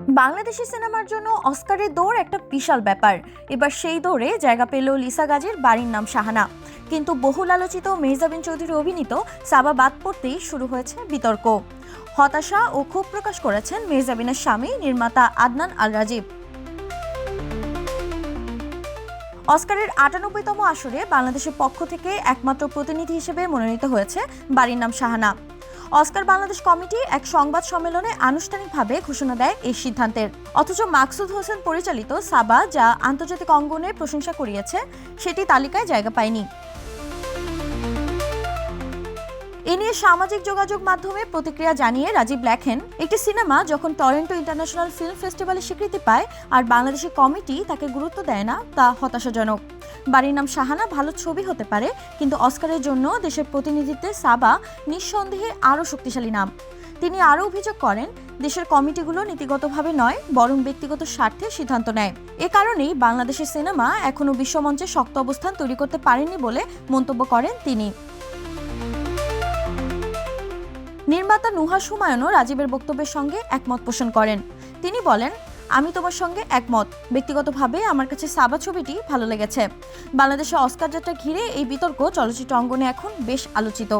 বাংলাদেশি সিনেমার জন্য অস্কারের দৌড় একটা বিশাল ব্যাপার। এবার সেই দৌড়ে জায়গা পেল লিসা গাজীর বাড়ির নাম শাহানা। কিন্তু বহুল আলোচিত মেহজাবিন চৌধুরী অভিনীত সাবা বাদ পড়তেই শুরু হয়েছে বিতর্ক। হতাশা ও ক্ষোভ প্রকাশ করেছেন মেহজাবিনের স্বামী নির্মাতা আদনান আল রাজীব। অস্কারের ৯৮তম আসরে বাংলাদেশের পক্ষ থেকে একমাত্র প্রতিনিধি হিসেবে মনোনীত হয়েছে বাড়ির নাম শাহানা। অস্কার বাংলাদেশ কমিটি এক সংবাদ সম্মেলনে আনুষ্ঠানিকভাবে ঘোষণা দেয় এই সিদ্ধান্তের। অথচ মাকসুদ হোসেন পরিচালিত সাবা, যা আন্তর্জাতিক অঙ্গনে প্রশংসা কুড়িয়েছে, সেটি তালিকায় জায়গা পায়নি। এ নিয়ে সামাজিক যোগাযোগ মাধ্যমে প্রতিক্রিয়া জানিয়ে রাজীব লেখেন, একটি সিনেমা যখন টরন্টো ইন্টারন্যাশনাল ফিল্ম ফেস্টিভ্যালে স্বীকৃতি পায় আর বাংলাদেশের কমিটি তাকে গুরুত্ব দেয় না, তা হতাশাজনক। বাড়ির নাম শাহানা ভালো ছবি হতে পারে, কিন্তু অস্কারের জন্য দেশের প্রতিনিধিত্বে সাবা নিঃসন্দেহে আরও শক্তিশালী নাম। তিনি আরও অভিযোগ করেন, দেশের কমিটিগুলো নীতিগতভাবে নয় বরং ব্যক্তিগত স্বার্থে সিদ্ধান্ত নেয়। এ কারণেই বাংলাদেশের সিনেমা এখনও বিশ্বমঞ্চে শক্ত অবস্থান তৈরি করতে পারেনি বলে মন্তব্য করেন তিনি। নির্মাতা নুহাস হুমায়ুনও রাজীবের বক্তব্যের সঙ্গে একমত পোষণ করেন। তিনি বলেন, আমি তোমার সঙ্গে একমত। ব্যক্তিগতভাবে আমার কাছে সাবা ছবিটি ভালো লেগেছে। বাংলাদেশে অস্কার যাত্রা ঘিরে এই বিতর্ক চলচ্চিত্র অঙ্গনে এখন বেশ আলোচিত।